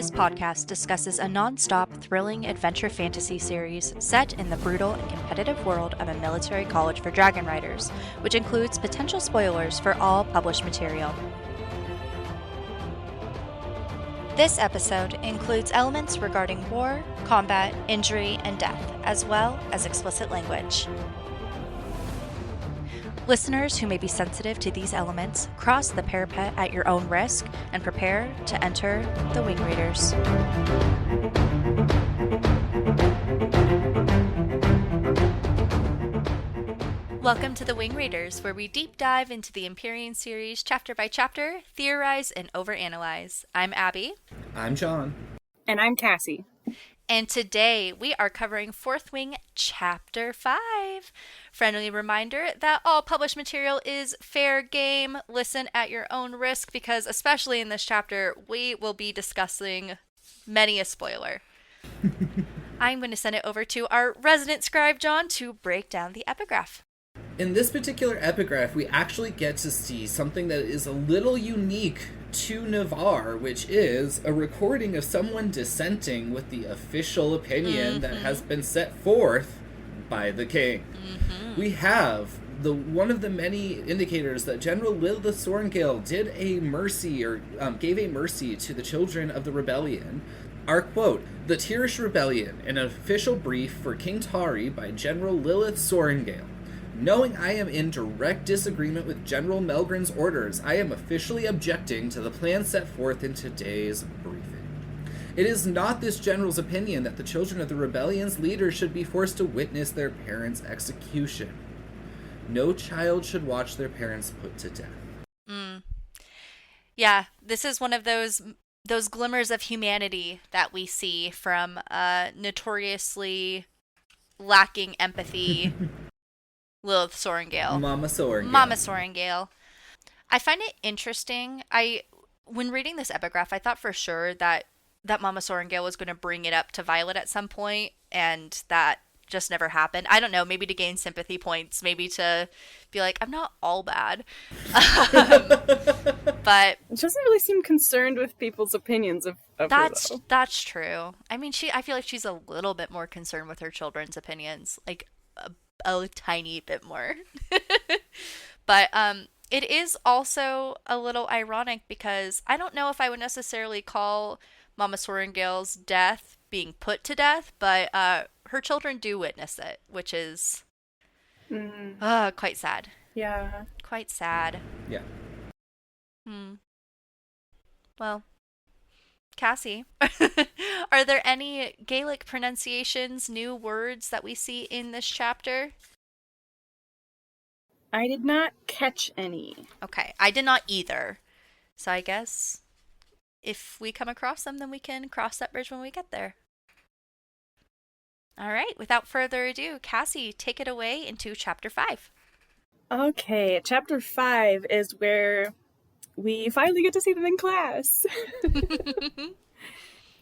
This podcast discusses a non-stop, thrilling adventure fantasy series set in the brutal and competitive world of a military college for dragon riders, which includes potential spoilers for all published material. This episode includes elements regarding war, combat, injury, and death, as well as explicit language. Listeners who may be sensitive to these elements, cross the parapet at your own risk and prepare to enter the Wing Readers. Welcome to the Wing Readers, where we deep dive into the Empyrean series chapter by chapter, theorize, and overanalyze. I'm Abby. I'm John. And I'm Cassie. And today we are covering Fourth Wing Chapter 5. Friendly reminder that all published material is fair game. Listen at your own risk because especially in this chapter, we will be discussing many a spoiler. I'm going to send it over to our resident scribe, John, to break down the epigraph. In this particular epigraph, we actually get to see something that is a little unique to Navarre, which is a recording of someone dissenting with the official opinion that has been set forth by the king. We have one of the many indicators that General Lilith Sorengale did a mercy, or gave a mercy to the children of the rebellion. Our quote, "The Tirish Rebellion, an official brief for King Tari by General Lilith Sorengale. Knowing I am in direct disagreement with General Melgren's orders, I am officially objecting to the plan set forth in today's briefing. It is not this general's opinion that the children of the rebellion's leaders should be forced to witness their parents' execution. No child should watch their parents put to death." Yeah, this is one of those glimmers of humanity that we see from notoriously lacking empathy Lilith Sorengale. Mama Sorengale. I find it interesting. When reading this epigraph, I thought for sure that Mama Sorengale was going to bring it up to Violet at some point, and that just never happened. I don't know, maybe to gain sympathy points, maybe to be like, I'm not all bad. But She doesn't really seem concerned with people's opinions of her, though. That's true. I mean, I feel like she's a little bit more concerned with her children's opinions, like a tiny bit more. But it is also a little ironic because I don't know if I would necessarily call Mama Sorengale's death being put to death, but her children do witness it, which is quite sad. Yeah. Quite sad. Yeah. Well, Cassie, are there any Gaelic pronunciations, new words that we see in this chapter? I did not catch any. Okay, I did not either. So I guess if we come across them, then we can cross that bridge when we get there. All right, without further ado, Cassie, take it away into Chapter 5. Okay, Chapter 5 is where we finally get to see them in class.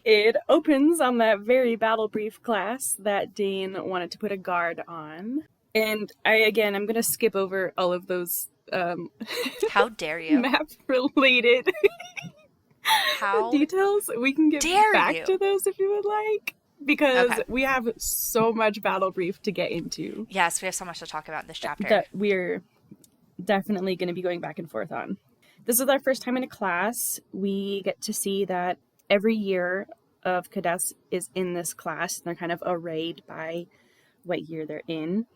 It opens on that very battle brief class that Dane wanted to put a guard on. And I'm going to skip over all of those How dare you? map-related How details. We can get back to those if you would like. Because we have so much battle brief to get into. Yes, we have so much to talk about in this chapter. That we're definitely going to be going back and forth on. This is our first time in a class. We get to see that every year of cadets is in this class. They're kind of arrayed by what year they're in.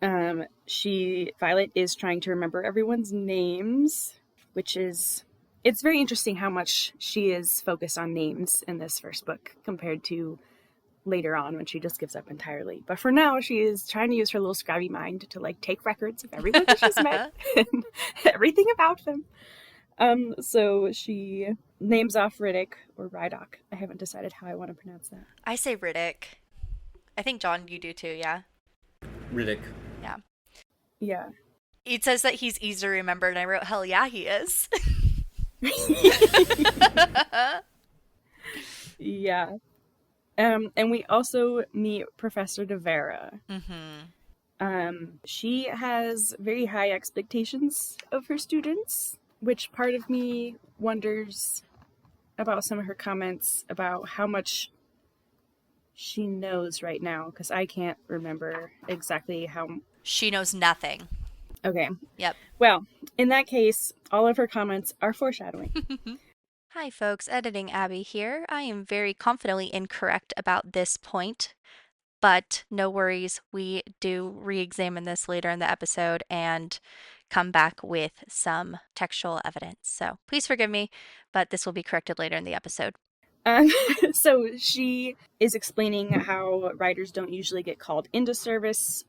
Violet is trying to remember everyone's names, which is, it's very interesting how much she is focused on names in this first book compared to later on when she just gives up entirely. But for now, she is trying to use her little scrappy mind to take records of everyone that she's met and everything about them. So she names off Riddick or Rydok. I haven't decided how I want to pronounce that. I say Riddick. I think, John, you do too, yeah? Riddick. Yeah. Yeah. It says that he's easy to remember, and I wrote, hell yeah, he is. Yeah. And we also meet Professor Devera. She has very high expectations of her students, which part of me wonders about some of her comments about how much she knows right now, because I can't remember exactly how. She knows nothing. Okay. Yep. Well, in that case, all of her comments are foreshadowing. Hi folks, Editing Abby here. I am very confidently incorrect about this point, but no worries. We do re-examine this later in the episode and come back with some textual evidence. So please forgive me, but this will be corrected later in the episode. So she is explaining how writers don't usually get called into service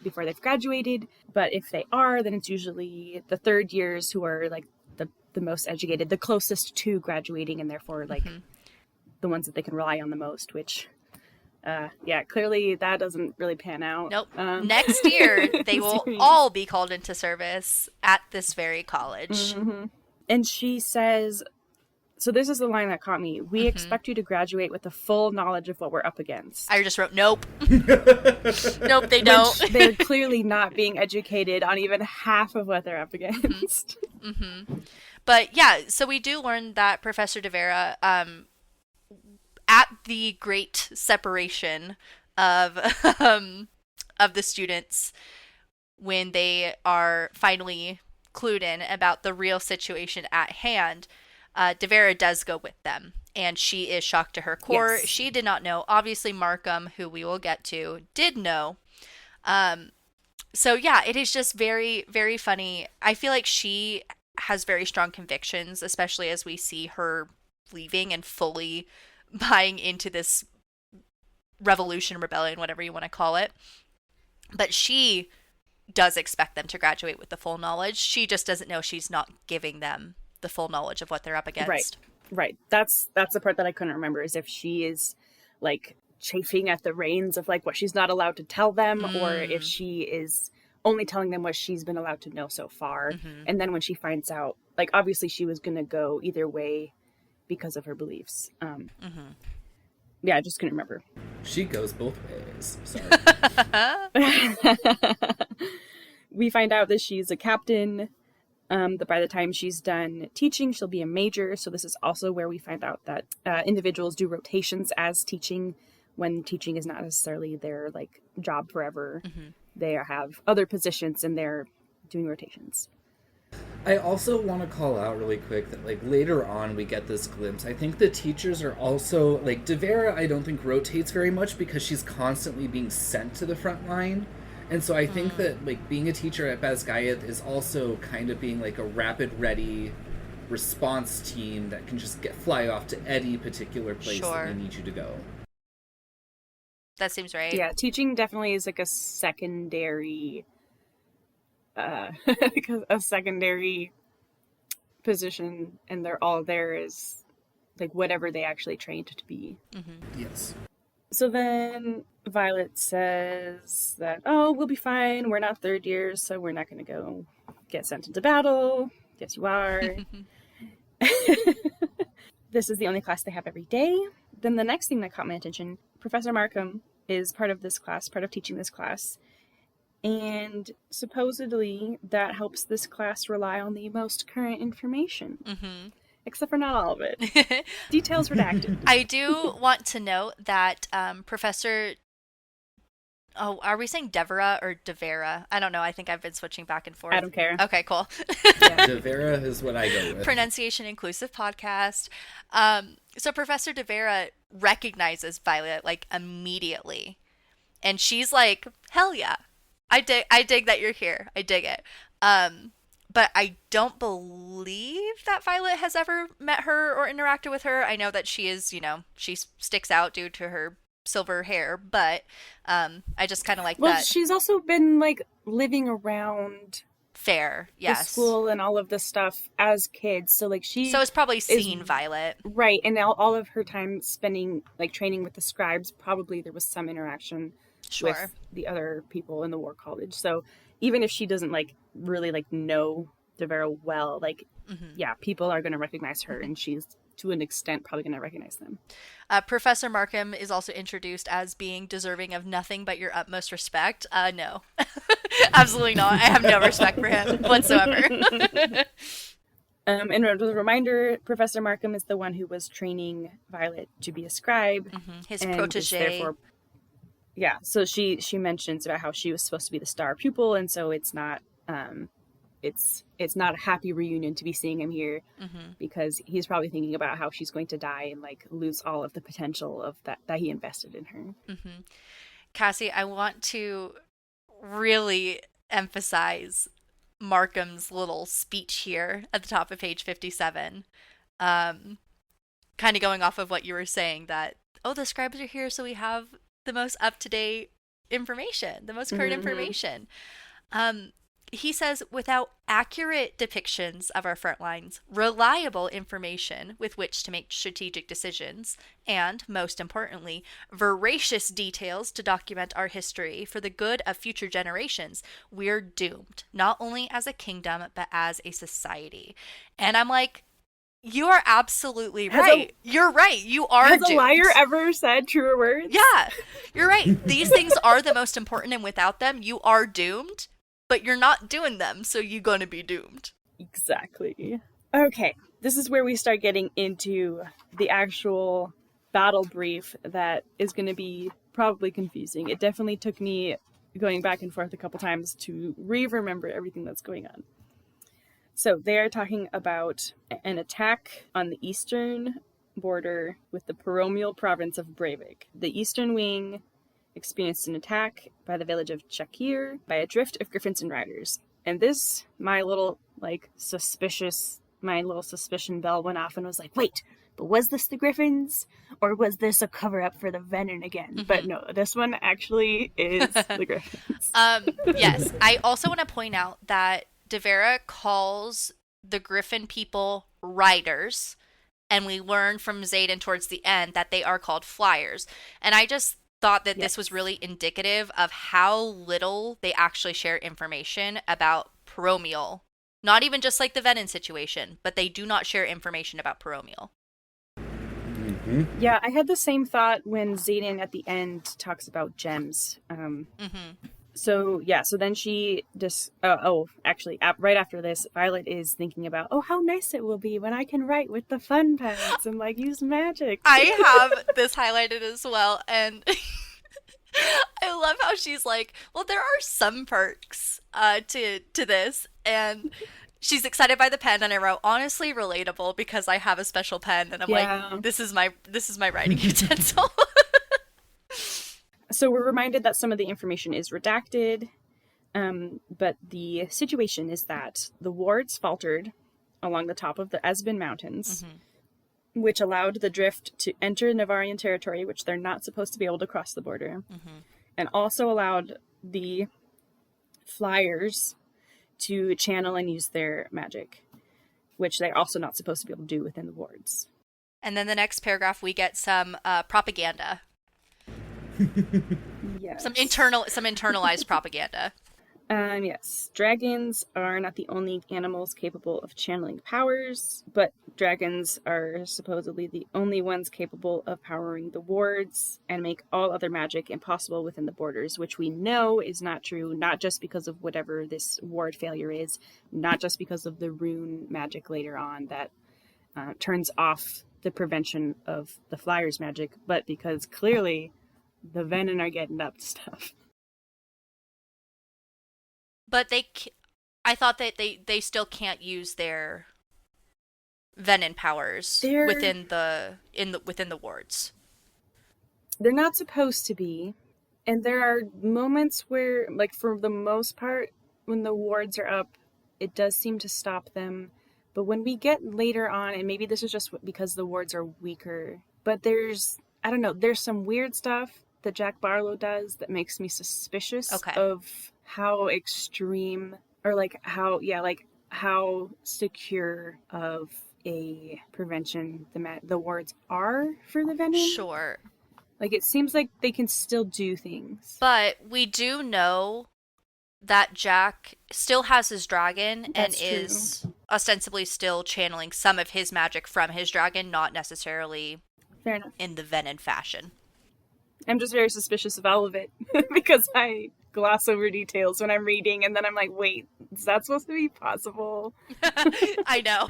before they've graduated, but if they are, then it's usually the third years who are like the most educated, the closest to graduating, and therefore like the ones that they can rely on the most, which clearly that doesn't really pan out. Nope. Next year, they will all be called into service at this very college. Mm-hmm. And she says, so this is the line that caught me. We expect you to graduate with the full knowledge of what we're up against. I just wrote, nope. Nope, they don't. Which they're clearly not being educated on even half of what they're up against. But yeah, so we do learn that Professor Devera, at the great separation of the students, when they are finally clued in about the real situation at hand, Devera does go with them, and she is shocked to her core. Yes. She did not know. Obviously, Markham, who we will get to, did know. So yeah, it is just very, very funny. I feel like she has very strong convictions, especially as we see her leaving and fully buying into this revolution, rebellion, whatever you want to call it. But she does expect them to graduate with the full knowledge. She just doesn't know she's not giving them the full knowledge of what they're up against. Right. That's the part that I couldn't remember, is if she is like chafing at the reins of like what she's not allowed to tell them, or if she is only telling them what she's been allowed to know so far. And then when she finds out, like obviously she was gonna go either way because of her beliefs. Yeah, I just couldn't remember. She goes both ways. Sorry. We find out that she's a captain. That by the time she's done teaching, she'll be a major. So this is also where we find out that individuals do rotations as teaching, when teaching is not necessarily their like job forever. They have other positions and they're doing rotations. I also want to call out really quick that like later on we get this glimpse. I think the teachers are also like Devera. I don't think rotates very much because she's constantly being sent to the front line. And so I think that like being a teacher at Basgayeth is also kind of being like a rapid ready response team that can just fly off to any particular place that they need you to go. That seems right. Yeah, teaching definitely is like a secondary a secondary position, and they're all there as like whatever they actually trained to be. Yes. So then Violet says that, oh, we'll be fine. We're not third years, so we're not going to go get sent into battle. Yes, you are. This is the only class they have every day. Then the next thing that caught my attention, Professor Markham is part of this class, part of teaching this class. And supposedly that helps this class rely on the most current information. Except for not all of it. Details redacted. I do want to note that Professor... Oh, are we saying Devera or Devera? I don't know. I think I've been switching back and forth. I don't care. Okay, cool. Yeah, Devera is what I go with. Pronunciation inclusive podcast. So Professor Devera recognizes Violet like immediately. And she's like, hell yeah. I dig that you're here. I dig it. But I don't believe that Violet has ever met her or interacted with her. I know that she is, she sticks out due to her silver hair, but I just kind of like that. Well, she's also been like living around fair, yes, the school and all of this stuff as kids. So like so it's probably seen Violet, right? And now all of her time spending like training with the scribes, probably there was some interaction with the other people in the War College. So even if she doesn't like really like know Devera well, like yeah, people are going to recognize her, and she's to an extent probably going to recognize them. Professor Markham is also introduced as being deserving of nothing but your utmost respect. No, absolutely not. I have no respect for him whatsoever. And as a reminder, Professor Markham is the one who was training Violet to be a scribe. His and protege. therefore, yeah, so she mentions about how she was supposed to be the star pupil, and so it's not it's not a happy reunion to be seeing him here, because he's probably thinking about how she's going to die and like lose all of the potential of that he invested in her. Cassie, I want to really emphasize Markham's little speech here at the top of page 57. Kind of going off of what you were saying, that, oh, the scribes are here, so we have the most up-to-date information, the most current information. He says, without accurate depictions of our front lines, reliable information with which to make strategic decisions, and, most importantly, veracious details to document our history for the good of future generations, we're doomed, not only as a kingdom, but as a society. And I'm like, you are absolutely right. You're right. You are Has doomed. a liar ever said truer words? Yeah, you're right. These things are the most important, and without them, you are doomed. But you're not doing them, so you're going to be doomed. Exactly. Okay, this is where we start getting into the actual battle brief that is going to be probably confusing. It definitely took me going back and forth a couple times to remember everything that's going on. So they are talking about an attack on the eastern border with the Poromiel province of Breivik. The eastern wing experienced an attack by the village of Chakir by a drift of griffins and riders. And this, my little suspicion bell went off and was like, wait, but was this the griffins? Or was this a cover-up for the venin again? But no, this one actually is the griffins. Yes, I also want to point out that Devera calls the griffin people riders, and we learn from Xaden towards the end that they are called flyers. And I just thought that this was really indicative of how little they actually share information about Poromiel. Not even just like the venin situation, but they do not share information about Poromiel. Yeah, I had the same thought when Xaden at the end talks about gems. So then she just right after this, Violet is thinking about, oh, how nice it will be when I can write with the fun pens and like use magic. I have this highlighted as well, and I love how she's like, well, there are some perks to this, and she's excited by the pen, and I wrote, honestly relatable, because I have a special pen, and I'm like, this is my writing utensil. So we're reminded that some of the information is redacted, but the situation is that the wards faltered along the top of the Esben Mountains, which allowed the drift to enter Navarian territory, which they're not supposed to be able to cross the border, and also allowed the flyers to channel and use their magic, which they're also not supposed to be able to do within the wards. And then the next paragraph, we get some propaganda. Yes. Some internalized propaganda. Yes. Dragons are not the only animals capable of channeling powers, but dragons are supposedly the only ones capable of powering the wards and make all other magic impossible within the borders, which we know is not true, not just because of whatever this ward failure is, not just because of the rune magic later on that turns off the prevention of the flyers' magic, but because clearly the venin are getting up to stuff. But I thought that they still can't use their venin powers within the wards. They're not supposed to be, and there are moments where, like, for the most part, when the wards are up, it does seem to stop them. But when we get later on, and maybe this is just because the wards are weaker, but there's some weird stuff that Jack Barlow does that makes me suspicious of how extreme, or how secure of a prevention the wards are for the venin. Sure. Like, it seems like they can still do things. But we do know that Jack still has his dragon and is ostensibly still channeling some of his magic from his dragon, not necessarily Fair enough. in the venin fashion. I'm just very suspicious of all of it because I gloss over details when I'm reading, and then I'm like, wait, is that supposed to be possible? I know.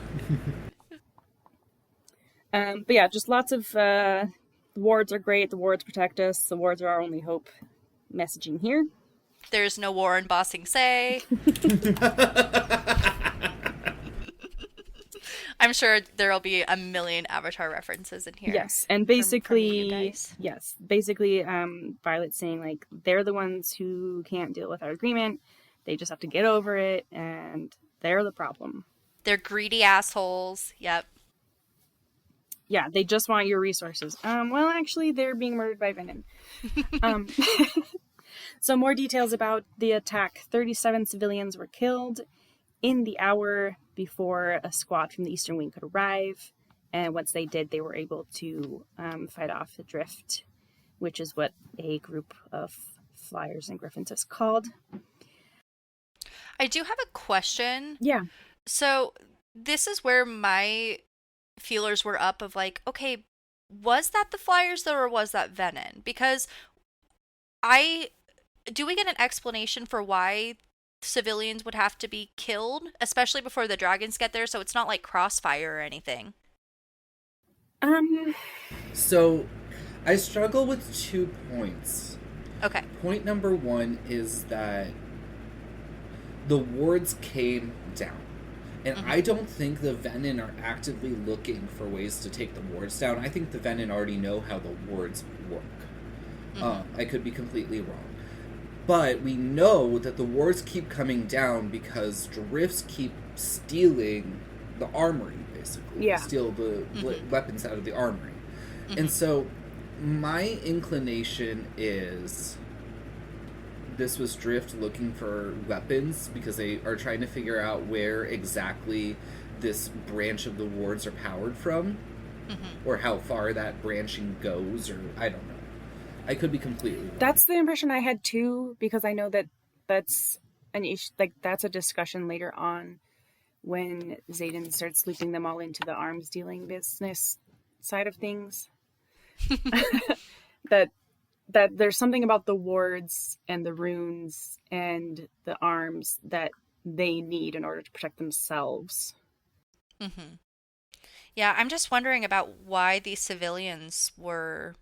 But yeah, just lots of the wards are great. The wards protect us. The wards are our only hope. Messaging here. There's no war in Bossing Say. I'm sure there'll be a million Avatar references in here. Yes, and basically, Violet's saying, like, they're the ones who can't deal with our agreement. They just have to get over it, and they're the problem. They're greedy assholes. Yep. Yeah, they just want your resources. Well, actually, they're being murdered by venin. So more details about the attack. 37 civilians were killed in the hour before a squad from the Eastern Wing could arrive. And once they did, they were able to fight off the drift, which is what a group of flyers and griffins is called. I do have a question. Yeah. So this is where my feelers were up of like, okay, was that the flyers though, or was that venin? Because do we get an explanation for why civilians would have to be killed, especially before the dragons get there, so it's not like crossfire or anything? So I struggle with 2 points. Okay. Point number 1 is that the wards came down. And I don't think the venin are actively looking for ways to take the wards down. I think the venin already know how the wards work. I could be completely wrong. But we know that the wards keep coming down because drifts keep stealing the armory, basically. Yeah. Steal the weapons out of the armory. And so my inclination is this was Drift looking for weapons because they are trying to figure out where exactly this branch of the wards are powered from, or how far that branching goes, or I don't know. I could be completely wrong. That's the impression I had too, because I know that that's an issue, like that's a discussion later on when Xaden starts looping them all into the arms dealing business side of things. that there's something about the wards and the runes and the arms that they need in order to protect themselves. Yeah, I'm just wondering about why these civilians were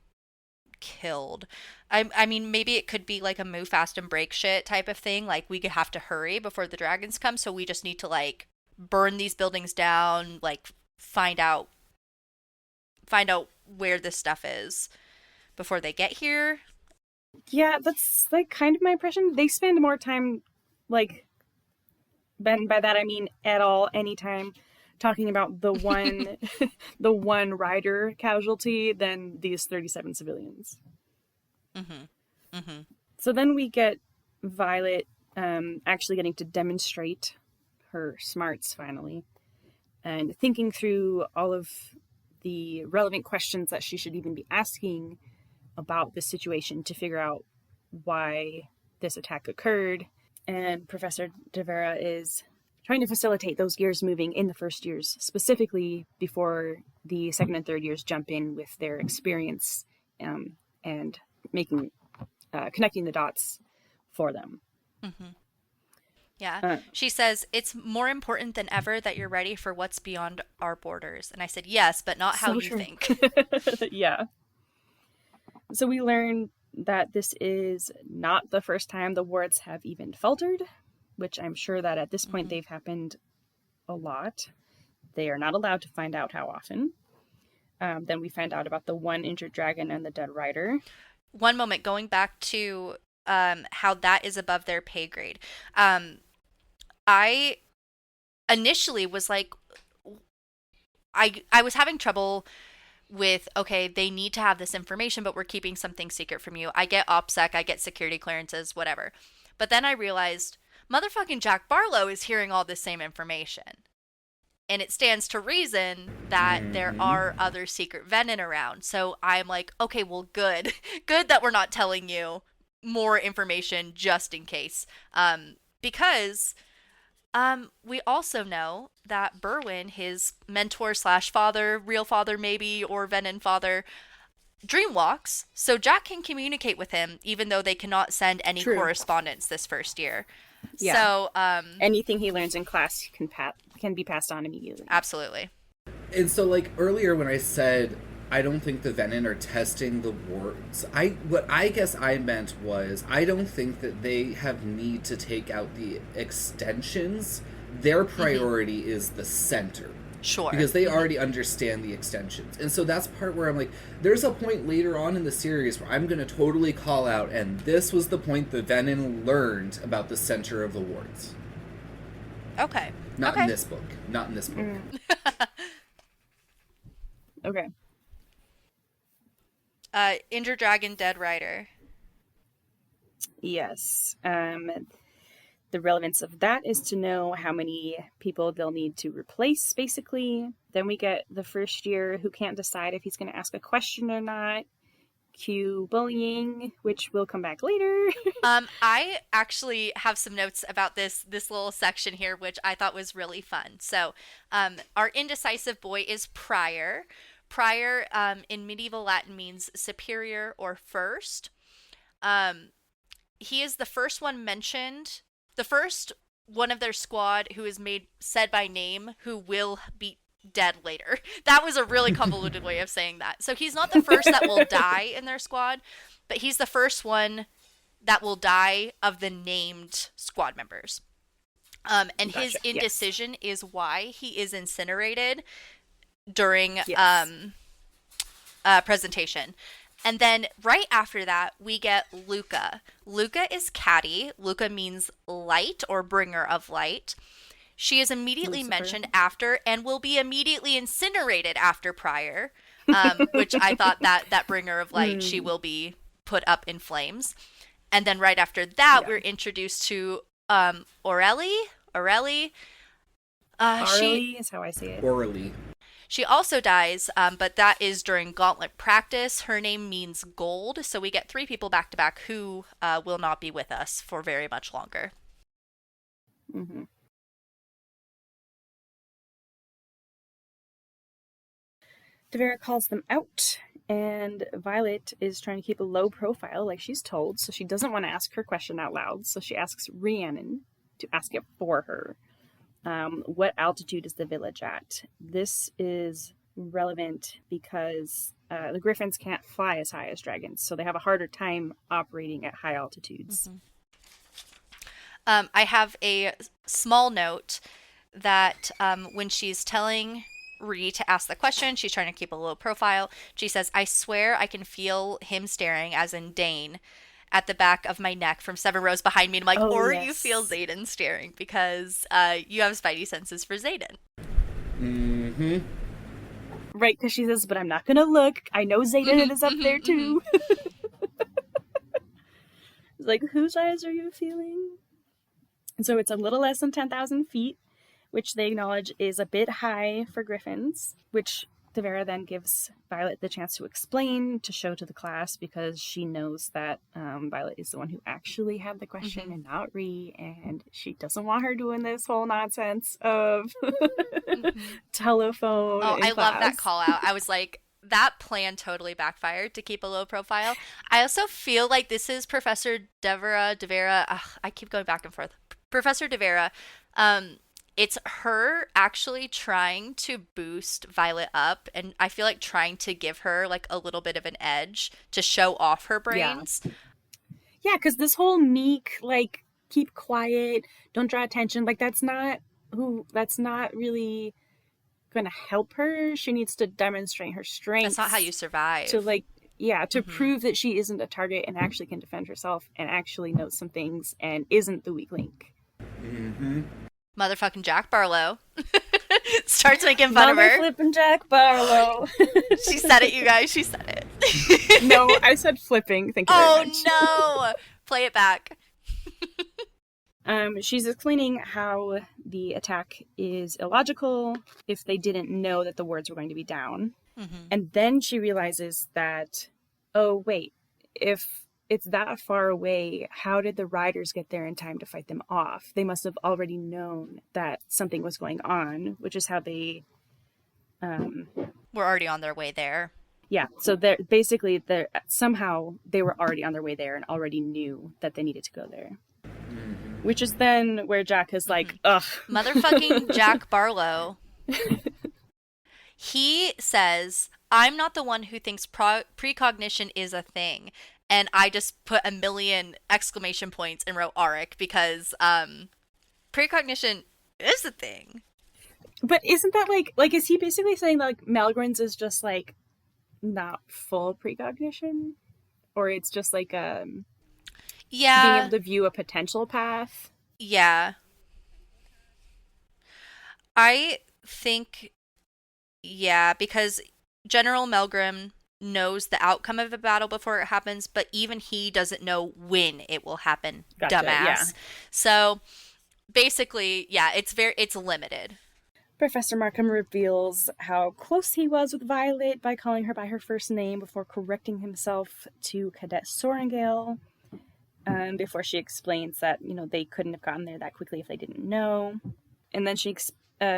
killed. I mean, maybe it could be like a move fast and break shit type of thing. Like, we could have to hurry before the dragons come, so we just need to, like, burn these buildings down, like, find out where this stuff is before they get here. Yeah, that's, like, kind of my impression. They spend more time, like, and by that I mean at all, anytime, talking about the one the one rider casualty than these 37 civilians. So then we get Violet actually getting to demonstrate her smarts finally, and thinking through all of the relevant questions that she should even be asking about this situation to figure out why this attack occurred. And Professor Devera is trying to facilitate those gears moving in the first years, specifically before the second and third years jump in with their experience and making connecting the dots for them. Yeah. She says, it's more important than ever that you're ready for what's beyond our borders. And I said, yes, but not how you think. Yeah. So we learn that this is not the first time the wards have even faltered, which I'm sure that at this point they've happened a lot. They are not allowed to find out how often. Then we find out about the one injured dragon and the dead rider. One moment, going back to how that is above their pay grade. I initially was like, I was having trouble with, okay, they need to have this information, but we're keeping something secret from you. I get OPSEC, I get security clearances, whatever. But then I realized, motherfucking Jack Barlow is hearing all this same information. And it stands to reason that there are other secret venin around. So I'm like, okay, well, good. Good that we're not telling you more information just in case. Because we also know that Berwyn, his mentor / father, real father maybe, or venin father, Dream walks, so Jack can communicate with him, even though they cannot send any True. correspondence this first year. Yeah. So, anything he learns in class can be passed on immediately. absolutely. And so, like, earlier when I said I don't think the venin are testing the wards, what I guess I meant was I don't think that they have need to take out the extensions. Their priority is the center. Sure. Because they already understand the extensions. And so that's part where I'm like, there's a point later on in the series where I'm going to totally call out, and this was the point the venin learned about the center of the wards. Okay. Not in this book. Not in this book. Okay. Injured Dragon, Dead Rider. Yes. The relevance of that is to know how many people they'll need to replace, basically. Then we get the first year who can't decide if he's going to ask a question or not. Cue bullying, which will come back later. I actually have some notes about this little section here, which I thought was really fun. So, our indecisive boy is Prior. Prior, in medieval Latin, means superior or first. He is the first one mentioned, the first one of their squad who is said by name, who will be dead later. That was a really convoluted way of saying that. So he's not the first that will die in their squad, but he's the first one that will die of the named squad members. And gotcha. His indecision is why he is incinerated during presentation. And then right after that, we get Luca. Luca is catty. Luca means light or bringer of light. She is immediately mentioned after and will be immediately incinerated after Prior, which I thought that bringer of light, she will be put up in flames. And then right after that, we're introduced to Aurelie. Aurelie is how I say it. Aurelie. She also dies, but that is during gauntlet practice. Her name means gold, so we get 3 people back to back who will not be with us for very much longer. Mm-hmm. Devera calls them out, and Violet is trying to keep a low profile, like she's told, so she doesn't want to ask her question out loud, so she asks Rhiannon to ask it for her. What altitude is the village at? This is relevant because the griffins can't fly as high as dragons, so they have a harder time operating at high altitudes. Mm-hmm. I have a small note that when she's telling Rhi to ask the question, she's trying to keep a low profile. She says, "I swear I can feel him staring," as in Dane, "at the back of my neck from 7 rows behind me." And I'm like, you feel Xaden staring because you have spidey senses for Xaden. Mm-hmm. Right, because she says, "But I'm not going to look. I know Xaden is up there too." It's like, whose eyes are you feeling? And so it's a little less than 10,000 feet, which they acknowledge is a bit high for griffins, which Devera then gives Violet the chance to explain, to show to the class, because she knows that Violet is the one who actually had the question and not Rhi, and she doesn't want her doing this whole nonsense of telephone. Oh, I class. love that call out. I was like, that plan totally backfired to keep a low profile. I also feel like this is Professor Devera. I keep going back and forth. Professor Devera. It's her actually trying to boost Violet up, and I feel like trying to give her like a little bit of an edge to show off her brains. Yeah, because this whole meek, like, keep quiet, don't draw attention, like that's not really going to help her. She needs to demonstrate her strength. That's not how you survive. To prove that she isn't a target and actually can defend herself and actually knows some things and isn't the weak link. Mm-hmm. Motherfucking Jack Barlow starts making fun of her. Flipping Jack Barlow. She said it, you guys. She said it. No, I said flipping. Thank you very much. Oh no! Play it back. She's explaining how the attack is illogical if they didn't know that the words were going to be down. Mm-hmm. And then she realizes that, oh wait, if it's that far away, how did the riders get there in time to fight them off? They must have already known that something was going on, which is how they... We're already on their way there. Yeah, so they're basically somehow they were already on their way there and already knew that they needed to go there. Which is then where Jack is like, ugh. Motherfucking Jack Barlow. He says, I'm not the one who thinks precognition is a thing. And I just put a million exclamation points and wrote Auric because precognition is a thing. But isn't that like is he basically saying that like Malgren's is just like not full precognition? Or it's just like being able to view a potential path? Yeah. I think, yeah, because General Melgrim knows the outcome of a battle before it happens, but even he doesn't know when it will happen. Gotcha, dumbass. Yeah. So basically, yeah, it's limited. Professor Markham reveals how close he was with Violet by calling her by her first name before correcting himself to Cadet Sorrengail. Before she explains that, they couldn't have gotten there that quickly if they didn't know. And then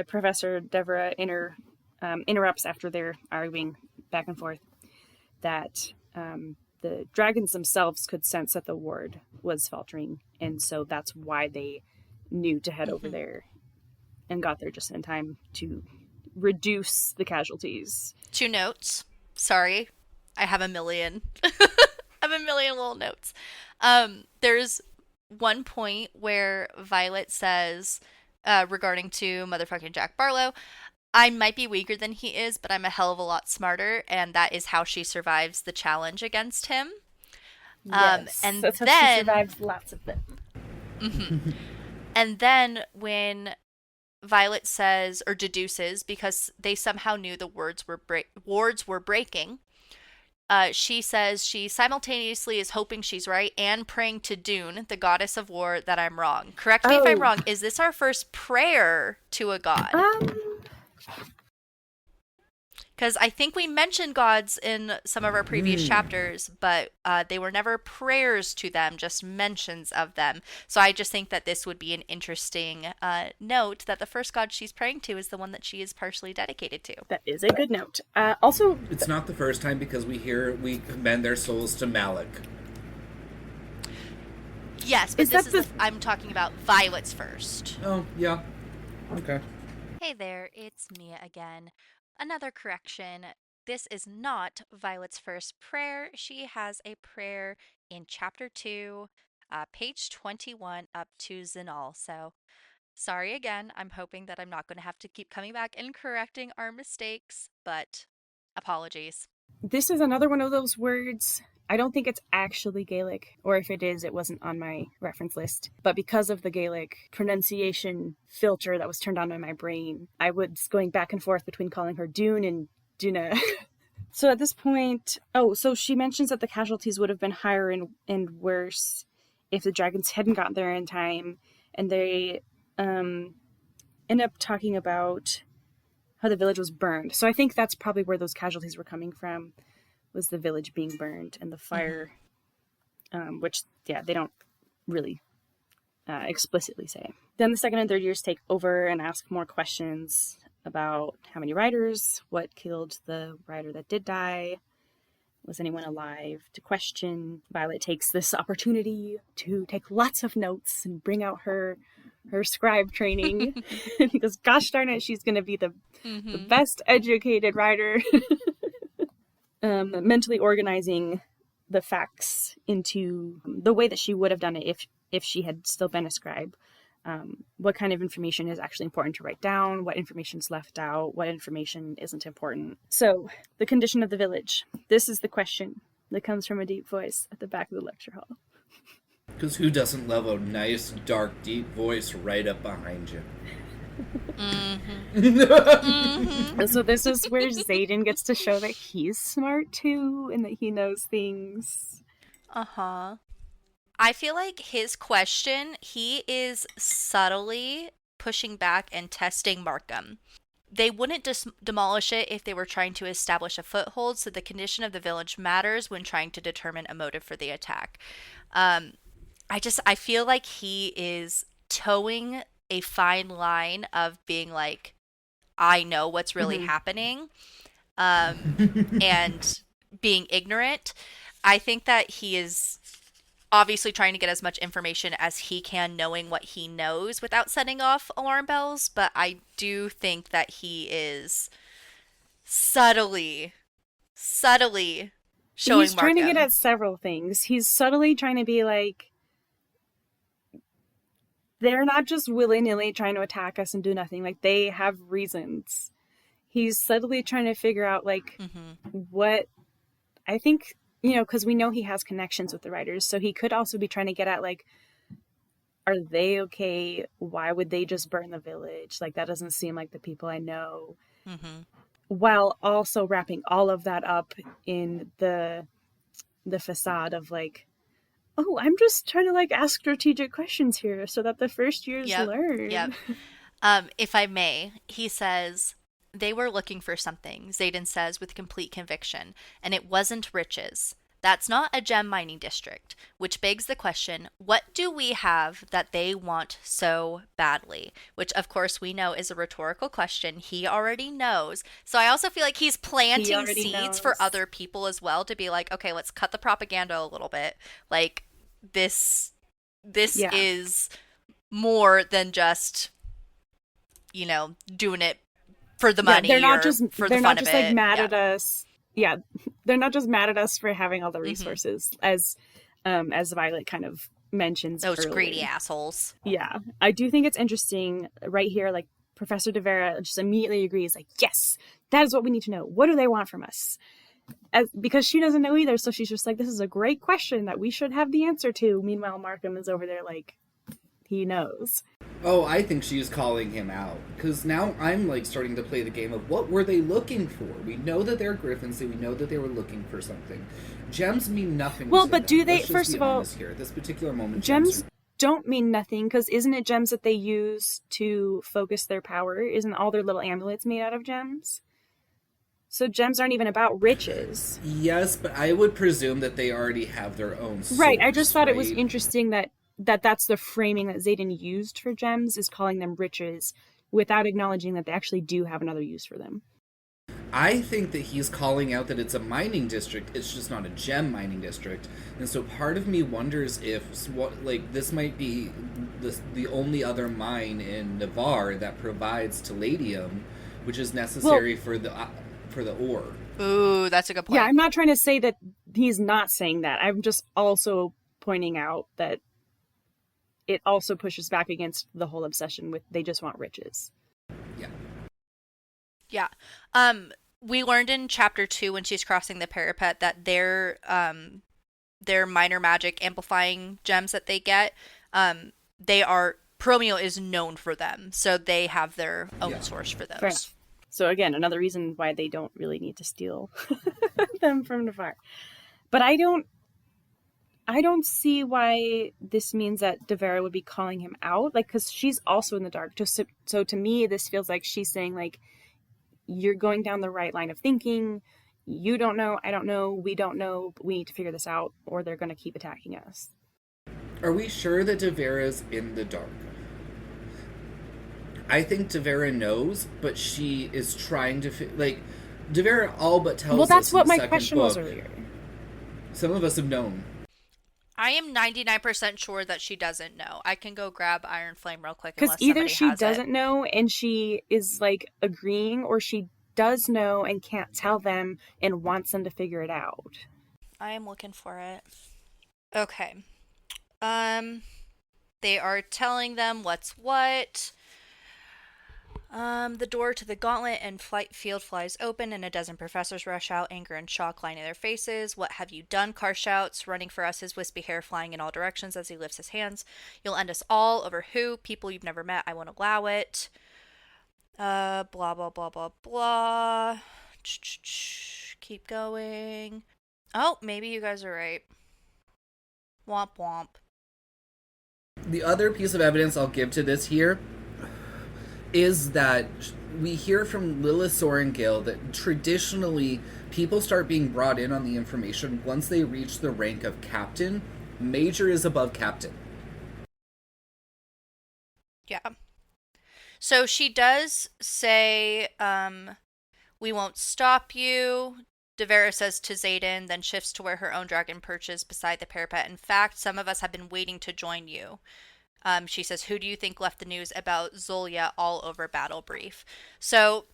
Professor Devera interrupts after they're arguing back and forth that the dragons themselves could sense that the ward was faltering, and so that's why they knew to head over there and got there just in time to reduce the casualties. 2 notes. Sorry. I have a million. I have a million little notes. There's one point where Violet says, regarding to motherfucking Jack Barlow, I might be weaker than he is, but I'm a hell of a lot smarter, and that is how she survives the challenge against him. Yes, and that's then how she survives lots of them. Mm-hmm. And then when Violet says or deduces, because they somehow knew the wards were breaking, she says she simultaneously is hoping she's right and praying to Dune, the goddess of war, that I'm wrong. Correct me if I'm wrong. Is this our first prayer to a god? Because I think we mentioned gods in some of our previous chapters, but they were never prayers to them, just mentions of them. So I just think that this would be an interesting note that the first god she's praying to is the one that she is partially dedicated to. That is a good note. Also, it's not the first time because we commend their souls to Malik. Yes, but I'm talking about Violet's first. Oh, yeah. Okay. Hey there, it's Mia again. Another correction. This is not Violet's first prayer. She has a prayer in chapter 2, page 21 up to Zinal. So, sorry again. I'm hoping that I'm not going to have to keep coming back and correcting our mistakes, but apologies. This is another one of those words. I don't think it's actually Gaelic, or if it is, it wasn't on my reference list. But because of the Gaelic pronunciation filter that was turned on in my brain, I was going back and forth between calling her Dune and Duna. So at this point, so she mentions that the casualties would have been higher and worse if the dragons hadn't gotten there in time. And they end up talking about how the village was burned. So I think that's probably where those casualties were coming from. Was the village being burned and the fire, which, yeah, they don't really explicitly say. Then the second and third years take over and ask more questions about how many riders, what killed the rider that did die, was anyone alive, to question. Violet takes this opportunity to take lots of notes and bring out her scribe training because gosh darn it, she's going to be the best educated rider. Mentally organizing the facts into the way that she would have done it if she had still been a scribe. What kind of information is actually important to write down, what information's left out, what information isn't important. So, the condition of the village. This is the question that comes from a deep voice at the back of the lecture hall. Because who doesn't love a nice, dark, deep voice right up behind you? So this is where Xaden gets to show that he's smart too and that he knows things. I feel like his question, he is subtly pushing back and testing Markham. They wouldn't demolish it if they were trying to establish a foothold, so the condition of the village matters when trying to determine a motive for the attack. I feel like he is towing a fine line of being like, I know what's really happening, and being ignorant. I think that he is obviously trying to get as much information as he can, knowing what he knows without setting off alarm bells. But I do think that he is subtly showing He's trying to get Markham. at several things. He's subtly trying to be like, they're not just willy-nilly trying to attack us and do nothing. Like, they have reasons. He's subtly trying to figure out, like, what... I think, because we know he has connections with the writers, so he could also be trying to get at, like, are they okay? Why would they just burn the village? Like, that doesn't seem like the people I know. While also wrapping all of that up in the facade of, like, oh, I'm just trying to, like, ask strategic questions here so that the first years learn. Yep. If I may, he says, they were looking for something, Xaden says with complete conviction, and it wasn't riches. That's not a gem mining district, which begs the question, what do we have that they want so badly? Which, of course, we know is a rhetorical question. He already knows. So I also feel like he's planting seeds for other people as well to be like, okay, let's cut the propaganda a little bit. Like, this is more than just, doing it for the money. They're not or just for they're the not fun just of like it. mad at us. Yeah, they're not just mad at us for having all the resources, as Violet kind of mentions. Those earlier. greedy assholes. Yeah, I do think it's interesting right here. Like, Professor Devera just immediately agrees. Like, yes, that is what we need to know. What do they want from us? Because she doesn't know either, so she's just like, this is a great question that we should have the answer to. Meanwhile, Markham is over there like, he knows. Oh, I think she's calling him out. Because now I'm, like, starting to play the game of what were they looking for? We know that they're griffins, and we know that they were looking for something. Gems mean nothing well, to but them. do they, Let's just first be of all, honest here. At this particular moment, gems don't mean nothing, because isn't it gems that they use to focus their power? Isn't all their little amulets made out of gems? So gems aren't even about riches. Yes, but I would presume that they already have their own source, right, I just thought right? it was interesting that's the framing that Xaden used for gems, is calling them riches, without acknowledging that they actually do have another use for them. I think that he's calling out that it's a mining district, it's just not a gem mining district. And so part of me wonders if this might be the only other mine in Navarre that provides palladium, which is necessary for the ore. Ooh, that's a good point. Yeah, I'm not trying to say that he's not saying that. I'm just also pointing out that it also pushes back against the whole obsession with they just want riches. Yeah. We learned in chapter 2 when she's crossing the parapet that their minor magic amplifying gems that they get, Poromiel is known for them, so they have their own source for those. Fair. So again, another reason why they don't really need to steal them from Navarre. But I don't see why this means that Devera would be calling him out, like, because she's also in the dark. So to me, this feels like she's saying, like, you're going down the right line of thinking. You don't know, I don't know, we don't know. We need to figure this out, or they're going to keep attacking us. Are we sure that Devera's in the dark? I think Devera knows, but she is trying to Devera all but tells us. Well, that's in what the my second question book. was earlier. Some of us have known. I am 99% sure that she doesn't know. I can go grab Iron Flame real quick. Because either she doesn't know and she is, like, agreeing, or she does know and can't tell them and wants them to figure it out. I am looking for it. Okay. They are telling them what's what. The door to the gauntlet and flight field flies open, and a dozen professors rush out, anger and shock lining their faces. What have you done? Carr shouts, running for us, his wispy hair flying in all directions as he lifts his hands. You'll end us all. Over who? People you've never met. I won't allow it. Blah, blah, blah, blah, blah. Keep going. Oh, maybe you guys are right. Womp womp. The other piece of evidence I'll give to this here is that we hear from Lilith Sorengale that traditionally people start being brought in on the information once they reach the rank of captain. Major is above captain. Yeah. So she does say, We won't stop you. Devera says to Zayden, then shifts to where her own dragon perches beside the parapet. In fact, some of us have been waiting to join you. She says, who do you think left the news about Zolia all over Battle Brief? So,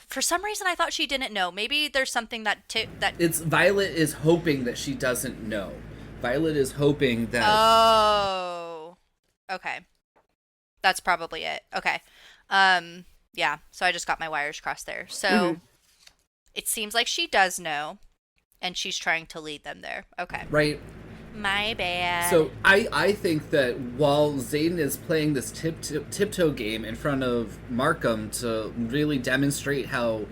for some reason, I thought she didn't know. Maybe there's something that It's Violet is hoping that she doesn't know. Violet is hoping that... Oh. Okay. That's probably it. Okay. Yeah, so I just got my wires crossed there. So, it seems like she does know, and she's trying to lead them there. Okay. Right. My bad. So I think that while Zayden is playing this tiptoe game in front of Markham to really demonstrate how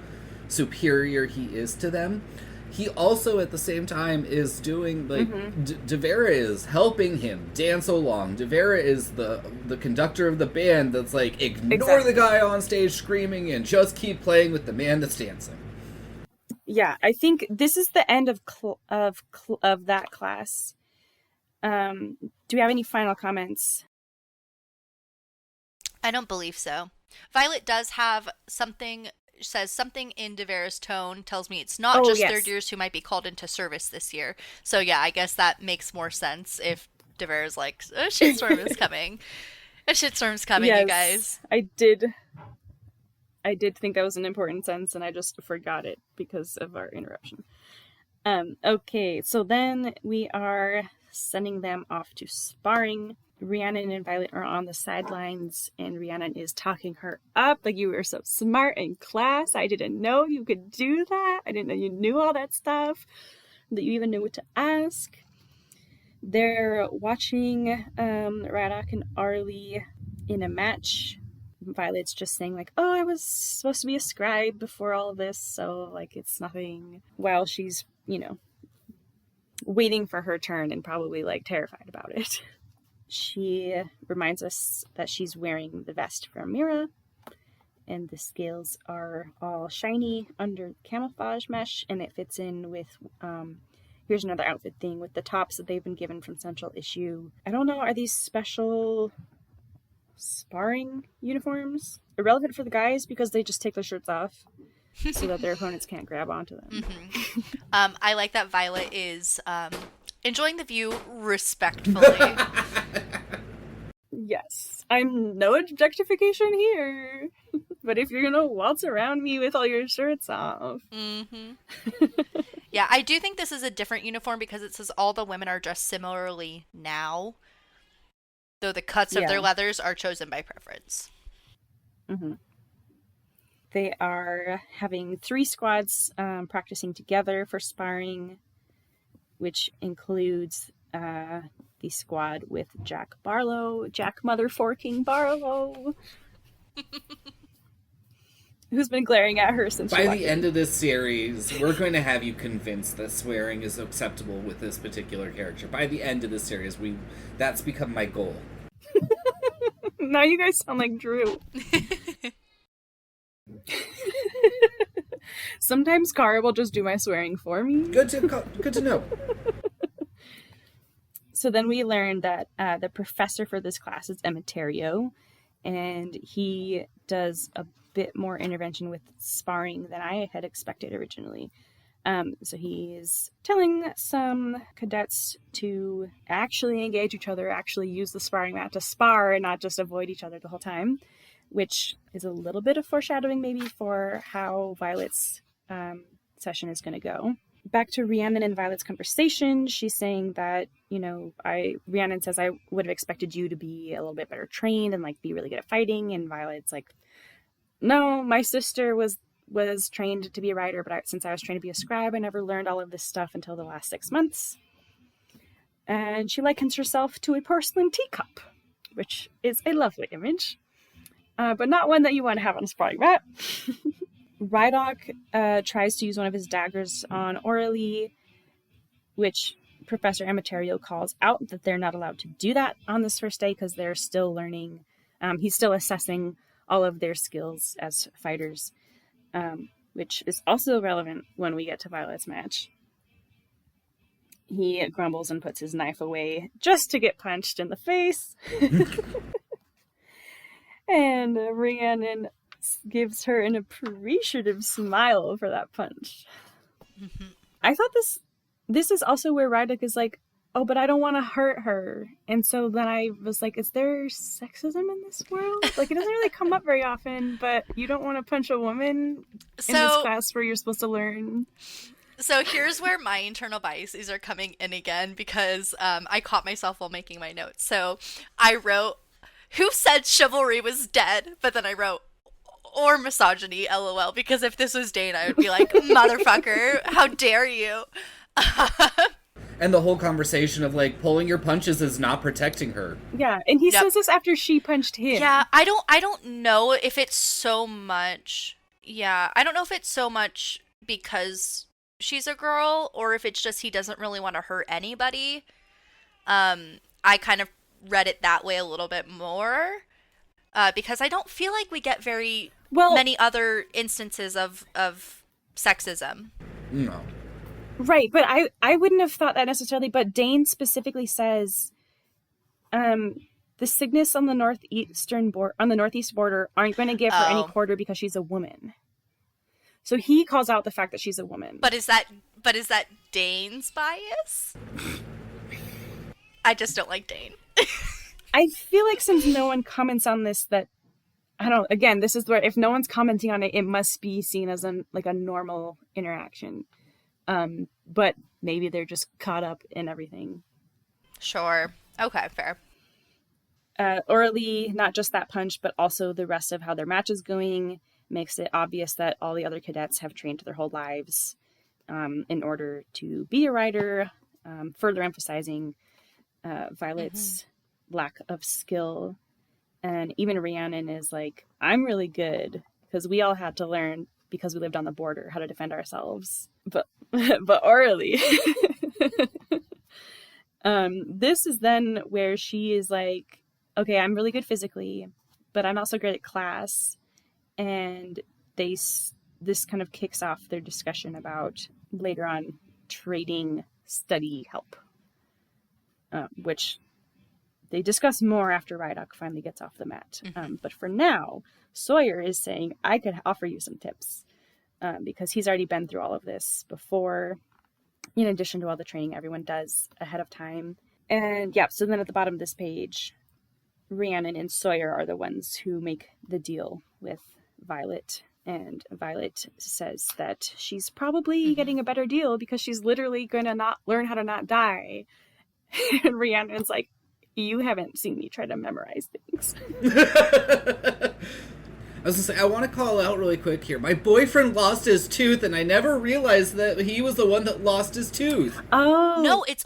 superior he is to them, he also at the same time is doing like Devera is helping him dance along. Devera is the conductor of the band that's like ignore the guy on stage screaming and just keep playing with the man that's dancing. Yeah, I think this is the end of that class. Do we have any final comments? I don't believe so. Violet does have something, says something in Devera's tone, tells me it's not just third years who might be called into service this year. So yeah, I guess that makes more sense if Devera's like, a shitstorm is coming. A shitstorm's coming, you guys. I did think that was an important sense, and I just forgot it because of our interruption. Okay, so then we are sending them off to sparring. Rhiannon and Violet are on the sidelines, and Rhiannon is talking her up, like, you were so smart in class. I didn't know you could do that. I didn't know you knew all that stuff, that you even knew what to ask. They're watching Radok and Arlie in a match. Violet's just saying, like, oh, I was supposed to be a scribe before all of this, so, like, it's nothing, while she's, you know, waiting for her turn and probably, like, terrified about it. She reminds us that she's wearing the vest from Mira, and the scales are all shiny under camouflage mesh, and it fits in with, here's another outfit thing, with the tops that they've been given from Central Issue. I don't know, are these special sparring uniforms? Irrelevant for the guys because they just take their shirts off so that their opponents can't grab onto them. I like that Violet is enjoying the view respectfully. Yes, I'm no objectification here, but if you're gonna waltz around me with all your shirts off. Yeah, I do think this is a different uniform because it says all the women are dressed similarly now, though the cuts of their leathers are chosen by preference. They are having 3 squads practicing together for sparring, which includes the squad with Jack Barlow, Jack Motherforking Barlow, who's been glaring at her since. By the end of this series, we're going to have you convinced that swearing is acceptable with this particular character. By the end of the series, that's become my goal. Now you guys sound like Drew. Sometimes Kara will just do my swearing for me. Good to know. So then we learned that the professor for this class is Emiterio, and he does a bit more intervention with sparring than I had expected originally. So he's telling some cadets to actually engage each other, actually use the sparring mat to spar and not just avoid each other the whole time, which is a little bit of foreshadowing maybe for how Violet's session is going to go. Back to Rhiannon and Violet's conversation, she's saying that, you know, Rhiannon says, I would have expected you to be a little bit better trained and, like, be really good at fighting, and Violet's like, no, my sister was trained to be a writer, but since I was trained to be a scribe, I never learned all of this stuff until the last 6 months. And she likens herself to a porcelain teacup, which is a lovely image, but not one that you want to have on a sparring mat. Rydok tries to use one of his daggers on Aurelie, which Professor Emiterio calls out that they're not allowed to do that on this first day because they're still learning. He's still assessing all of their skills as fighters, which is also relevant when we get to Violet's match. He grumbles and puts his knife away just to get punched in the face. And Rhiannon gives her an appreciative smile for that punch. I thought this is also where Rydek is like, oh, but I don't want to hurt her. And so then I was like, is there sexism in this world? Like, it doesn't really come up very often, but you don't want to punch a woman in this class where you're supposed to learn. So here's where my internal biases are coming in again, because I caught myself while making my notes. So I wrote, who said chivalry was dead? But then I wrote, or misogyny, LOL, because if this was Dane, I would be like, motherfucker, how dare you? And the whole conversation of, like, pulling your punches is not protecting her. Yeah, and he says this after she punched him. Yeah, I don't know if it's so much... Yeah, I don't know if it's so much because she's a girl, or if it's just he doesn't really want to hurt anybody. I kind of read it that way a little bit more, because I don't feel like we get very many other instances of sexism. No. Right, but I wouldn't have thought that necessarily, but Dane specifically says the Cygnus on the northeast border aren't going to give her any quarter because she's a woman. So he calls out the fact that she's a woman. But is that Dane's bias? I just don't like Dane. I feel like since no one comments on this, that I don't. Again, this is where if no one's commenting on it, it must be seen as a normal interaction. But maybe they're just caught up in everything. Sure. Okay, fair. Orally, not just that punch, but also the rest of how their match is going makes it obvious that all the other cadets have trained their whole lives in order to be a rider, further emphasizing Violet's lack of skill. And even Rhiannon is like, I'm really good because we all had to learn because we lived on the border how to defend ourselves. But orally. This is then where she is like, okay, I'm really good physically, but I'm also great at class. And this kind of kicks off their discussion about later on trading study help, which they discuss more after Rydek finally gets off the mat. But for now, Sawyer is saying, I could offer you some tips. Because he's already been through all of this before, in addition to all the training everyone does ahead of time. And yeah, so then at the bottom of this page, Rhiannon and Sawyer are the ones who make the deal with Violet. And Violet says that she's probably getting a better deal because she's literally going to not learn how to not die. And Rhiannon's like, you haven't seen me try to memorize things. I was gonna say, I want to call out really quick here. My boyfriend lost his tooth, and I never realized that he was the one that lost his tooth. Oh. No, it's,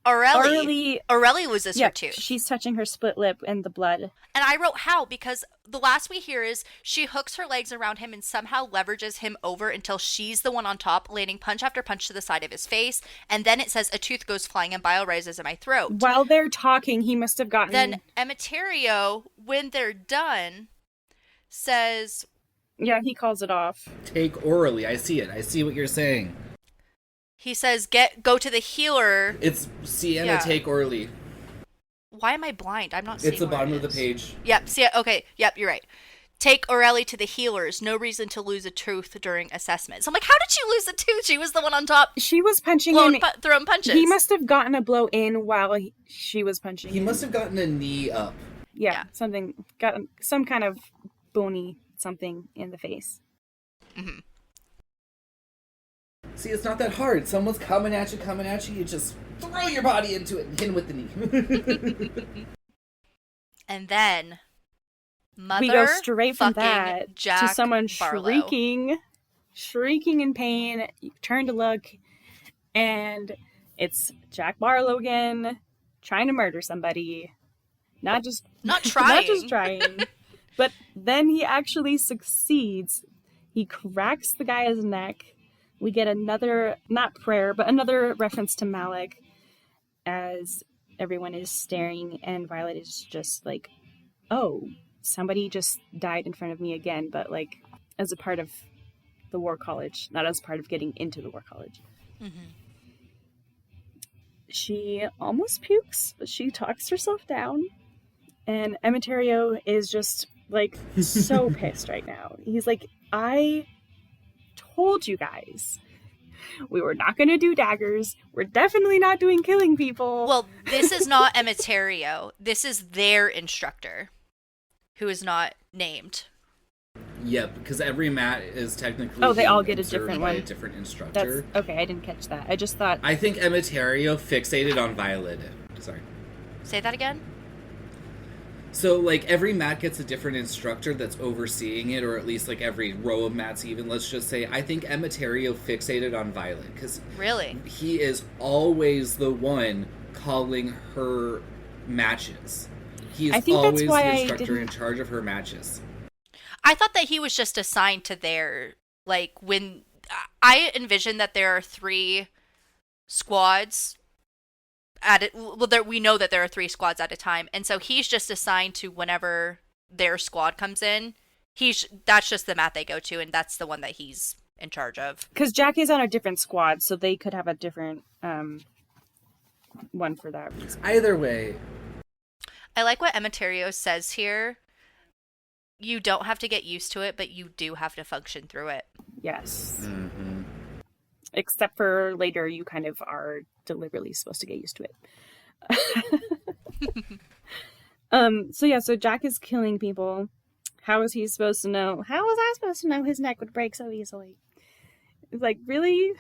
Aurelie was this her tooth. She's touching her split lip and the blood. And I wrote how, because the last we hear is she hooks her legs around him and somehow leverages him over until she's the one on top, landing punch after punch to the side of his face. And then it says a tooth goes flying and bile rises in my throat. While they're talking, he must have gotten... Then Emeterio, when they're done, says... Yeah, he calls it off. Take orally. I see it. I see what you're saying. He says, go to the healer. It's Sienna, take orally. Why am I blind? I'm not seeing it's the bottom of the page. Yep, okay, yep, you're right. Take Aurelie to the healers. No reason to lose a tooth during assessment. So I'm like, how did she lose a tooth? She was the one on top. She was punching him. Throwing punches. He must have gotten a blow in while she was punching him. He must have gotten a knee up. Yeah. Got some kind of bony something in the face. Mm-hmm. See, it's not that hard. Someone's coming at you, you just throw your body into it and hit him with the knee. And then, we go straight from that Jack to someone Barlow. shrieking in pain. You turn to look, and it's Jack Barlow again, trying to murder somebody. Not trying, but then he actually succeeds. He cracks the guy's neck. We get another, not prayer, but another reference to Malik as everyone is staring, and Violet is just like, oh, somebody just died in front of me again, but like as a part of the war college, not as part of getting into the war college. Mm-hmm. She almost pukes, but she talks herself down, and Emeterio is just like, so pissed right now. He's like, I told you guys we were not going to do daggers. We're definitely not doing killing people. Well, this is not Emeterio. This is their instructor, who is not named. Yep, because every mat is technically. Oh, they all get a different one. A different instructor. Okay, I didn't catch that. I just thought. I think Emeterio fixated on Violet. Sorry. Say that again? So, like, every mat gets a different instructor that's overseeing it, or at least, like, every row of mats even, let's just say. I think Emeterio fixated on Violet, because really, he is always the one calling her matches. He is always the instructor in charge of her matches. I thought that he was just assigned to their, like, when... I envision that there are 3 squads... we know that there are 3 squads at a time, and so he's just assigned to whenever their squad comes in. That's just the mat they go to, and that's the one that he's in charge of. Because Jack is on a different squad, so they could have a different one for that reason. Either way, I like what Emeterio says here. You don't have to get used to it, but you do have to function through it. Yes. Mm-hmm. Except for later, you kind of are deliberately supposed to get used to it. So Jack is killing people. How is he supposed to know? How was I supposed to know his neck would break so easily? It's like, really?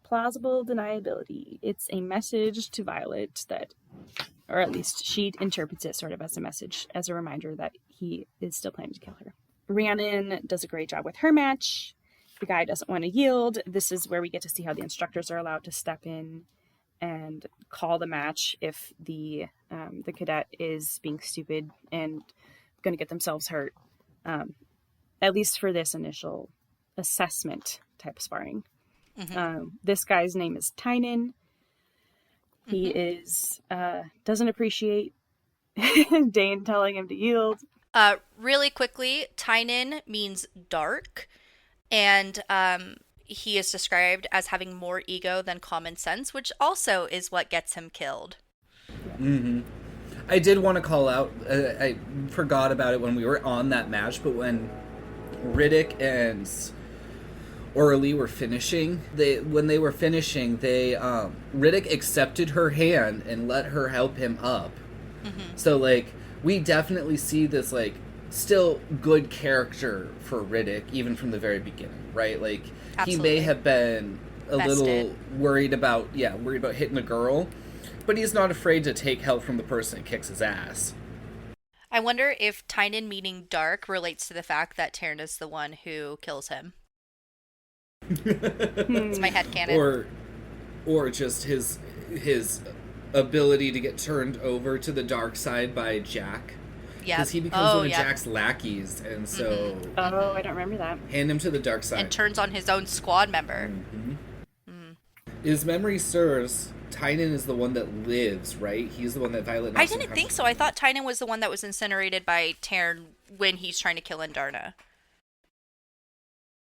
Plausible deniability. It's a message to Violet that, or at least she interprets it sort of as a message, as a reminder that he is still planning to kill her. Rhiannon does a great job with her match. The guy doesn't want to yield. This is where we get to see how the instructors are allowed to step in and call the match if the cadet is being stupid and going to get themselves hurt. At least for this initial assessment type sparring. Mm-hmm. This guy's name is Tynan. He is doesn't appreciate Dane telling him to yield. Really quickly, Tynan means dark. And he is described as having more ego than common sense, which also is what gets him killed. Mm-hmm. I did want to call out, I forgot about it when we were on that match, but when Riddick and Orly were finishing, Riddick accepted her hand and let her help him up. Mm-hmm. So, like, we definitely see this, like, still good character for Riddick, even from the very beginning, right? Like, Absolutely. He may have been a little worried about hitting a girl, but he's not afraid to take help from the person that kicks his ass. I wonder if Tynan meaning dark relates to the fact that Taryn is the one who kills him. It's my headcanon. Or just his ability to get turned over to the dark side by Jack. Yeah. Because he becomes one of Jack's lackeys, and so... Mm-hmm. Oh, I don't remember that. Hand him to the dark side. And turns on his own squad member. Mm-hmm. His memory serves, Tynan is the one that lives, right? He's the one that Violet... I didn't think so. I thought Tynan was the one that was incinerated by Taryn when he's trying to kill Indarna.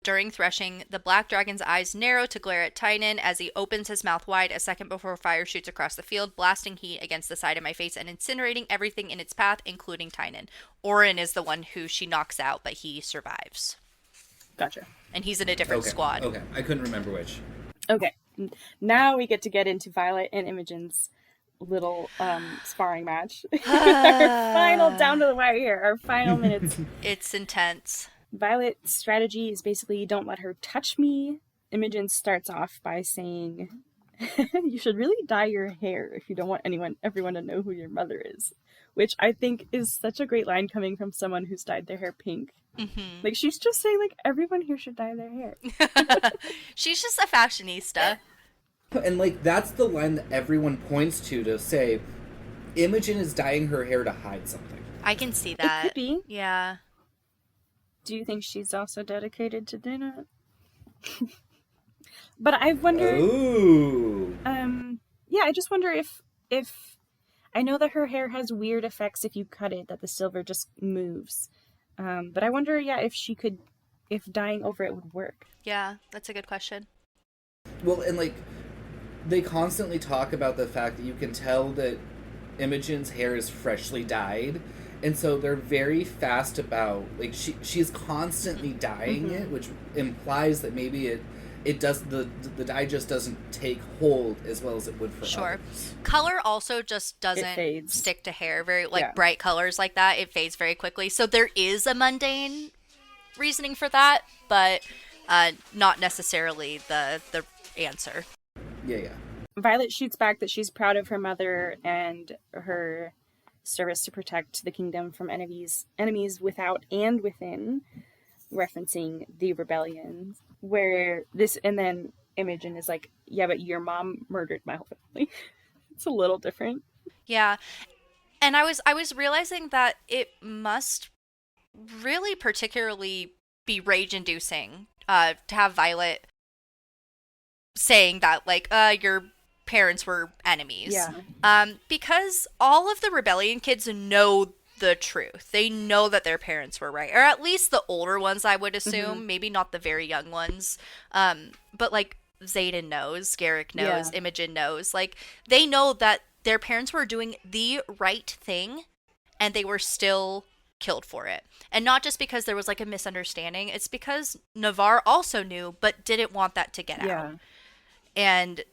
During threshing, the black dragon's eyes narrow to glare at Tynan as he opens his mouth wide a second before fire shoots across the field, blasting heat against the side of my face and incinerating everything in its path, including Tynan. Orin is the one who she knocks out, but he survives. Gotcha. And he's in a different squad. Okay, I couldn't remember which. Okay, now we get into Violet and Imogen's little sparring match. Our final down to the wire here, our final minutes. It's intense. Violet's strategy is basically don't let her touch me. Imogen starts off by saying, you should really dye your hair if you don't want everyone to know who your mother is. Which I think is such a great line coming from someone who's dyed their hair pink. Mm-hmm. Like, she's just saying, like, everyone here should dye their hair. She's just a fashionista. And, like, that's the line that everyone points to say, Imogen is dyeing her hair to hide something. I can see that. It could be. Yeah. Do you think she's also dedicated to dinner? But I wonder... Ooh. Yeah, I just wonder if... I know that her hair has weird effects if you cut it, that the silver just moves. But I wonder, if dyeing over it would work. Yeah, that's a good question. Well, and, like, they constantly talk about the fact that you can tell that Imogen's hair is freshly dyed, And so they're very fast about, like, she's constantly dyeing it, which implies that maybe it does, the dye just doesn't take hold as well as it would for others. Color also just doesn't stick to hair very, like, bright colors like that. It fades very quickly. So there is a mundane reasoning for that, but not necessarily the answer. Yeah. Violet shoots back that she's proud of her mother and her service to protect the kingdom from enemies without and within, referencing the rebellion. Where this, and then Imogen is like, yeah, but your mom murdered my whole family. It's a little different. Yeah. And I was realizing that it must really particularly be rage-inducing to have Violet saying that, like, your parents were enemies. Yeah. Because all of the rebellion kids know the truth. They know that their parents were right. Or at least the older ones, I would assume. Maybe not the very young ones. But, like, Xaden knows. Garrick knows. Yeah. Imogen knows. Like, they know that their parents were doing the right thing, and they were still killed for it. And not just because there was, like, a misunderstanding. It's because Navarre also knew, but didn't want that to get out. And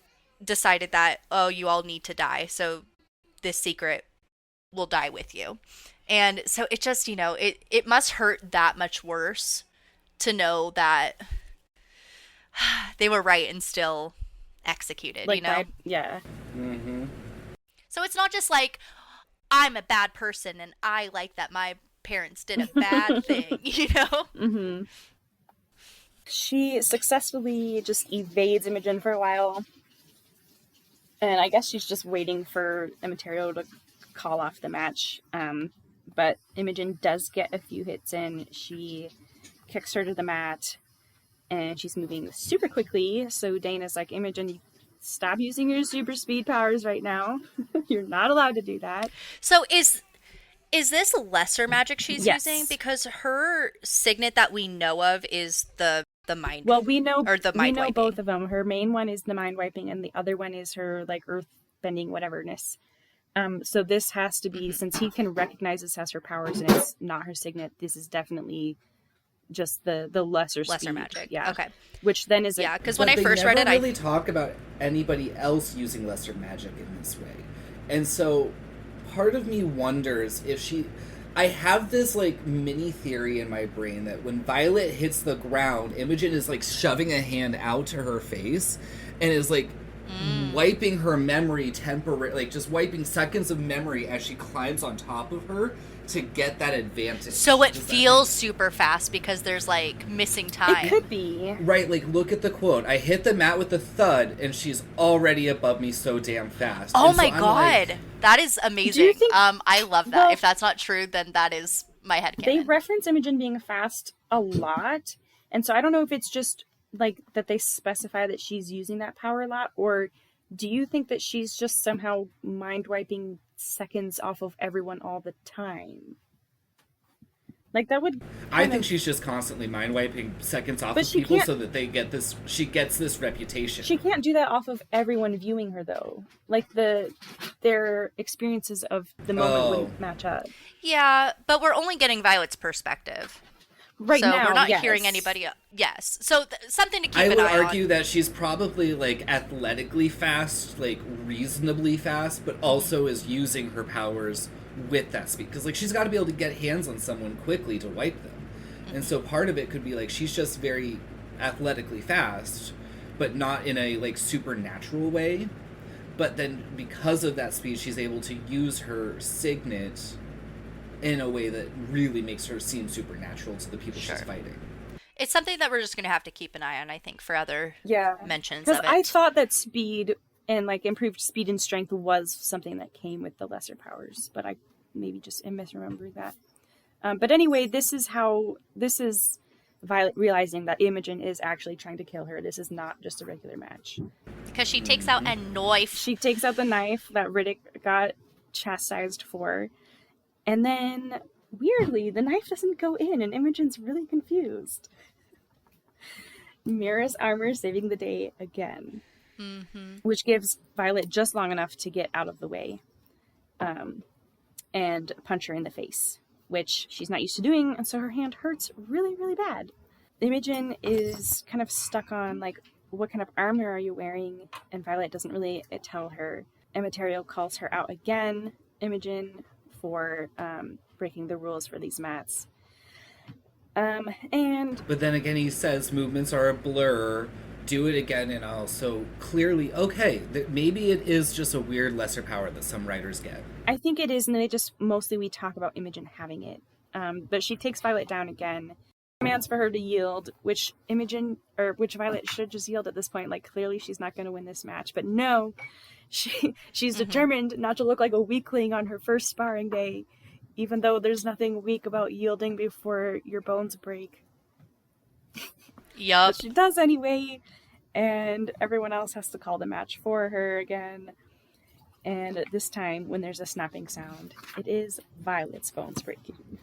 decided that, oh, you all need to die, so this secret will die with you. And so it just, you know, it must hurt that much worse to know that they were right and still executed, like, you know? Yeah. Mm-hmm. So it's not just like, I'm a bad person and I like that my parents did a bad thing, you know? Mm-hmm. She successfully just evades Imogen for a while. And I guess she's just waiting for Immaterial to call off the match. But Imogen does get a few hits in. She kicks her to the mat. And she's moving super quickly. So Dana's like, Imogen, stop using your super speed powers right now. You're not allowed to do that. So is this lesser magic she's using? Because her signet that we know of is the mind. Well, we know wiping. Both of them. Her main one is the mind wiping, and the other one is her, like, earth bending whateverness. So this has to be, since he can recognize this as her powers and it's not her signet, this is definitely just the lesser magic. Yeah. Okay. Which then is because when I first read it, I really talk about anybody else using lesser magic in this way, and so part of me wonders if she. I have this, like, mini theory in my brain that when Violet hits the ground, Imogen is, like, shoving a hand out to her face and is, like, wiping her memory temporarily, like, just wiping seconds of memory as she climbs on top of her to get that advantage. So it feels super fast because there's, like, missing time. It could be. Right, like, look at the quote. I hit the mat with a thud, and she's already above me so damn fast. Oh my god. That is amazing. Do you think, I love that. Well, if that's not true, then that is my headcanon. They reference Imogen being fast a lot, and so I don't know if it's just, like, that they specify that she's using that power a lot, or do you think that she's just somehow mind-wiping seconds off of everyone all the time? Like, that would... I think she's just constantly mind-wiping seconds off of people so that they get this... She gets this reputation. She can't do that off of everyone viewing her, though. Like, their experiences of the moment wouldn't match up. Yeah, but we're only getting Violet's perspective. Right now, we're not hearing anybody else. Yes. So something to keep an eye on. I would argue that she's probably, like, athletically fast, like, reasonably fast, but also is using her powers with that speed. Because, like, she's got to be able to get hands on someone quickly to wipe them. And so part of it could be, like, she's just very athletically fast, but not in a, like, supernatural way. But then because of that speed, she's able to use her signet in a way that really makes her seem supernatural to the people she's fighting. It's something that we're just going to have to keep an eye on, I think, for other mentions of it. Because I thought that speed and, like, improved speed and strength was something that came with the lesser powers, but I maybe just misremembered that. But anyway, this is Violet realizing that Imogen is actually trying to kill her. This is not just a regular match. Because she takes out a knife. She takes out the knife that Riddick got chastised for. And then, weirdly, the knife doesn't go in, and Imogen's really confused. Mira's armor saving the day again. Which gives Violet just long enough to get out of the way. and punch her in the face, which she's not used to doing, and so her hand hurts really, really bad. Imogen is kind of stuck on, like, what kind of armor are you wearing? And Violet doesn't really tell her. And Material calls her out again, Imogen, for breaking the rules for these mats. But then again, he says movements are a blur. Do it again, and also clearly, okay, maybe it is just a weird lesser power that some writers get. I think it is, and they just mostly we talk about Imogen having it. But she takes Violet down again, commands for her to yield, which Violet should just yield at this point. Like, clearly she's not going to win this match, but no, she's determined not to look like a weakling on her first sparring day, even though there's nothing weak about yielding before your bones break. Yup. But she does anyway, and everyone else has to call the match for her again. And this time, when there's a snapping sound, it is Violet's bones breaking.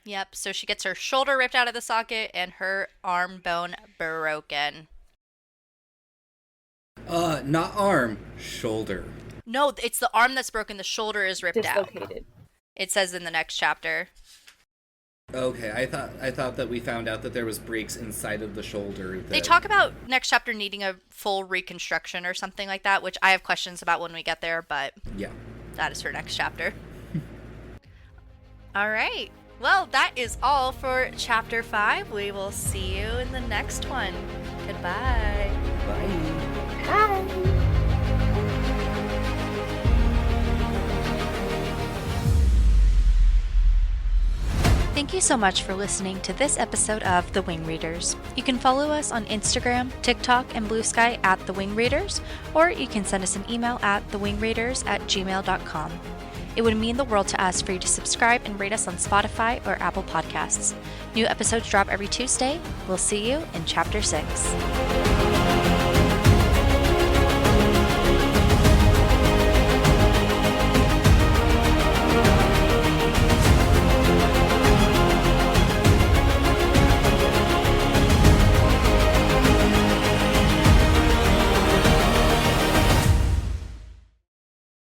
Yep, so she gets her shoulder ripped out of the socket and her arm bone broken. Not arm, shoulder. No, it's the arm that's broken, the shoulder is ripped out. Dislocated. It says in the next chapter. Okay, I thought that we found out that there was breaks inside of the shoulder. They talk about next chapter needing a full reconstruction or something like that, which I have questions about when we get there, but yeah, that is for next chapter. All right. Well, that is all for chapter 5. We will see you in the next one. Goodbye. Bye. Bye. Thank you so much for listening to this episode of The Wing Readers. You can follow us on Instagram, TikTok, and Blue Sky at The Wing Readers, or you can send us an email at thewingreaders@gmail.com. It would mean the world to us for you to subscribe and rate us on Spotify or Apple Podcasts. New episodes drop every Tuesday. We'll see you in Chapter 6.